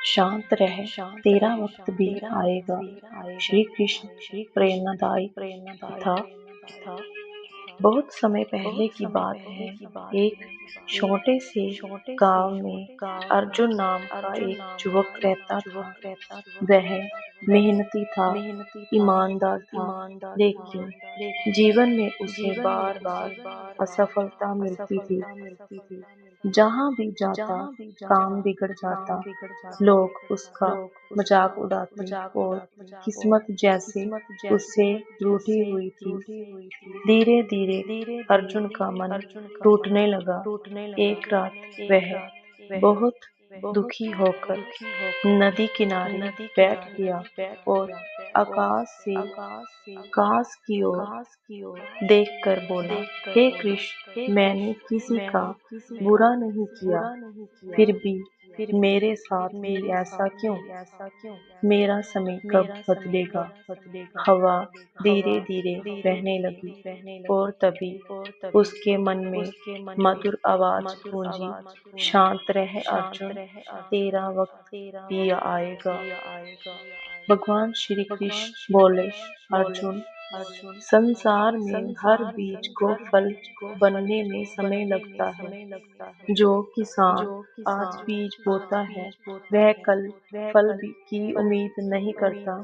शांत रह, तेरा वक्त भी आएगा। श्री कृष्ण प्रेरणादायी था। बहुत समय पहले की बात है। एक छोटे से गांव में अर्जुन नाम का एक युवक रहता था। वह मेहनती था, ईमानदार था, लेकिन जीवन में उसे बार बार असफलता मिलती थी। जहाँ भी जाता काम बिगड़ जाता, लोग उसका मजाक उड़ाते और किस्मत जैसे उससे रूठी हुई थी। धीरे धीरे अर्जुन का मन टूटने लगा। एक रात वह बहुत दुखी होकर नदी किनारे बैठ गया और आकाश की ओर देखकर बोला, हे कृष्ण, मैंने किसी का बुरा नहीं किया, फिर भी मेरे साथ ही ऐसा क्यों? मेरा समय कब बदलेगा? हवा धीरे धीरे बहने लगी और तभी उसके मन में मधुर आवाज गूंजी, शांत रह अर्जुन, तेरा वक्त भी आएगा। भगवान श्री कृष्ण बोले, अर्जुन, संसार में हर बीज को फल बनने में समय लगता है। जो किसान आज बीज बोता है, वह कल की उम्मीद नहीं करता।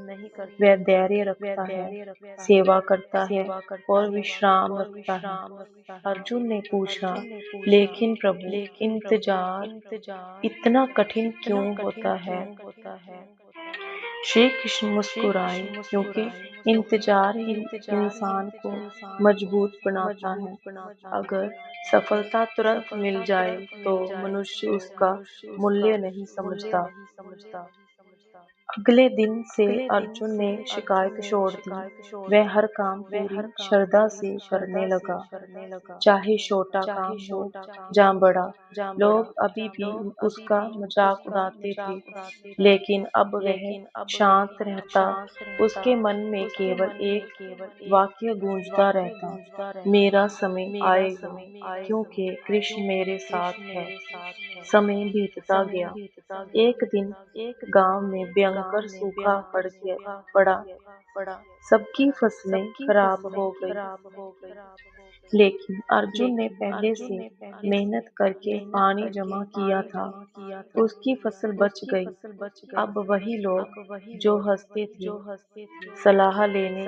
वह धैर्य रखता है, सेवा करता है और विश्राम रखता है। अर्जुन ने पूछा, लेकिन प्रभु, इंतजार इतना कठिन क्यों होता है? श्री कृष्ण मुस्कुराए, क्योंकि इंतजार ही इंसान को मजबूत बनाता है। अगर सफलता तुरंत मिल जाए तो मनुष्य उसका मूल्य नहीं समझता। अगले दिन से अर्जुन ने शिकायत छोड़ दी। वह हर काम पूरी श्रद्धा से करने लगा, चाहे छोटा काम हो या बड़ा। लोग अभी भी उसका मजाक उड़ाते थे, लेकिन अब वह शांत रहता। उसके मन में केवल एक वाक्य गूंजता रहता, मेरा समय आएगा, क्योंकि कृष्ण मेरे साथ है। समय बीतता गया। एक दिन गांव में भयंकर सूखा पड़ा। सबकी फसलें खराब हो गई, लेकिन अर्जुन ने पहले से मेहनत करके पानी जमा किया था। उसकी फसल बच गई। अब वही लोग जो हंसते थे, सलाह लेने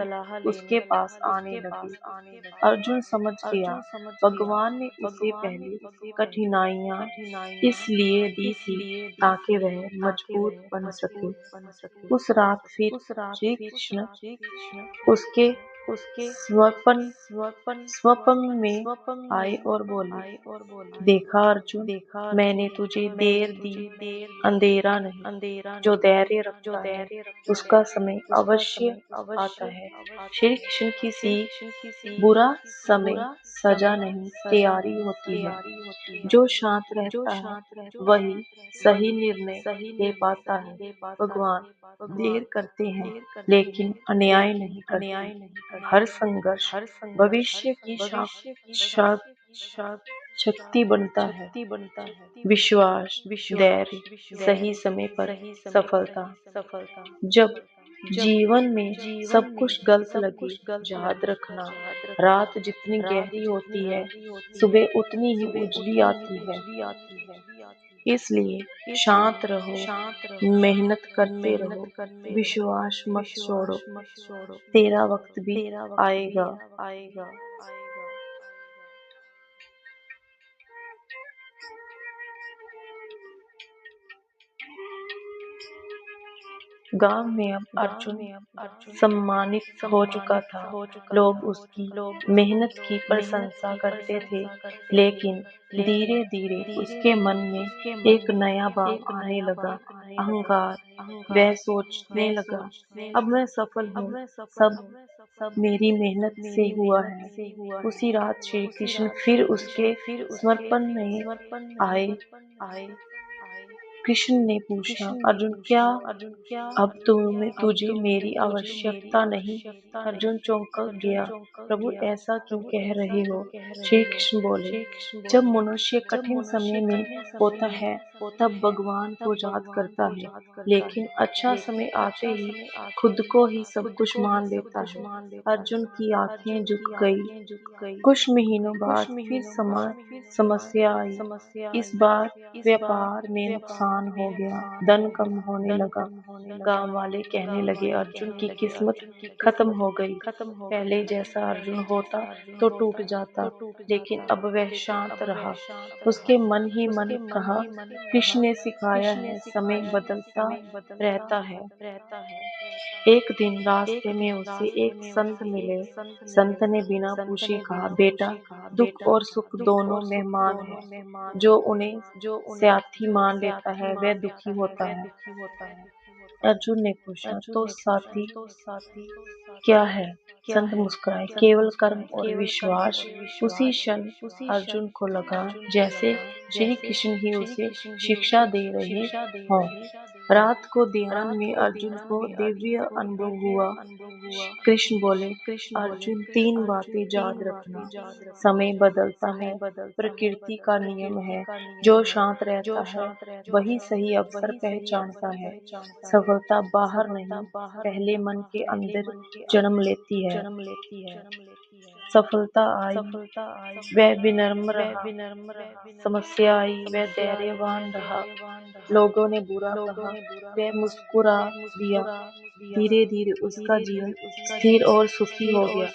उसके पास आने लगे। अर्जुन समझ गया, भगवान ने उसे पहले कठिनाइयां इसलिए दी थी ताकि वह मजबूत बन सके। उस रात फिर श्री कृष्ण उसके स्वप्न में आए और बोले, देखा अर्जुन, मैंने तुझे देर दी, अंधेरा नहीं। जो धैर्य रखता है उसका समय अवश्य आता है। श्री कृष्ण की सीख, बुरा समय सजा नहीं, तैयारी होती है। जो शांत रहता है वही सही निर्णय ले पाता है। भगवान देर करते हैं, लेकिन अन्याय नहीं करते। हर संघर्ष भविष्य की शक्ति बनता है। विश्वास, धैर्य, सही समय पर सफलता। जब जीवन में सब कुछ गलत लगे, याद रखना, रात जितनी गहरी होती है, सुबह उतनी ही उजली आती है। इसलिए शांत रहो, मेहनत करते रहो, विश्वास मत छोड़ो, तेरा वक्त भी आएगा। गांव में अब अर्जुन सम्मानित हो चुका था। लोग उसकी मेहनत की प्रशंसा करते थे, लेकिन धीरे धीरे उसके मन में एक नया भाव आने लगा, अहंकार। वह सोचने लगा, अब मैं सफल हूँ, सब मेरी मेहनत से हुआ है। उसी रात श्री कृष्ण फिर उसके समर्पण में आए। कृष्ण ने पूछा, अर्जुन, क्या अब तुझे मेरी आवश्यकता नहीं? अर्जुन चौंक गया, प्रभु ऐसा क्यों कह रहे हो? श्री कृष्ण बोले, जब मनुष्य कठिन समय में होता है तब भगवान को याद करता है, लेकिन अच्छा समय आते ही खुद को ही सब कुछ मान लेता है। अर्जुन की आंखें झुक गई। कुछ महीनों बाद फिर समस्या आई। इस बार व्यापार में नुकसान हो गया, धन कम होने लगा। गांव वाले कहने लगे अर्जुन की किस्मत खत्म हो गई। पहले जैसा अर्जुन होता तो टूट जाता, लेकिन अब वह शांत रहा। उसके मन ही मन कहा, कृष्ण ने सिखाया है, समय बदलता रहता है। एक दिन रास्ते में उसे एक संत मिले। संत ने बिना पूछे कहा, बेटा, दुख और सुख दोनों मेहमान हैं। जो उन्हें साथी मान लेता है वह दुखी होता है। अर्जुन ने पूछा, तो साथी क्या है? संत मुस्कुराए, केवल कर्म और विश्वास। उसी क्षण अर्जुन को लगा जैसे श्री कृष्ण ही उसे शिक्षा दे रहे हों। रात को ध्यान में अर्जुन को दिव्य अनुभव हुआ। कृष्ण बोले, अर्जुन, तीन बातें याद रखना। समय बदलता है, प्रकृति का नियम है। जो शांत रहता है वही सही अवसर पहचानता है। सफलता बाहर नहीं, पहले मन के अंदर जन्म लेती है। सफलता आई, वह विनम्र रहा। समस्या आई, वह धैर्यवान रहा। लोगों ने बुरा कहा, वह मुस्कुरा दिया। धीरे धीरे उसका जीवन स्थिर और सुखी हो गया।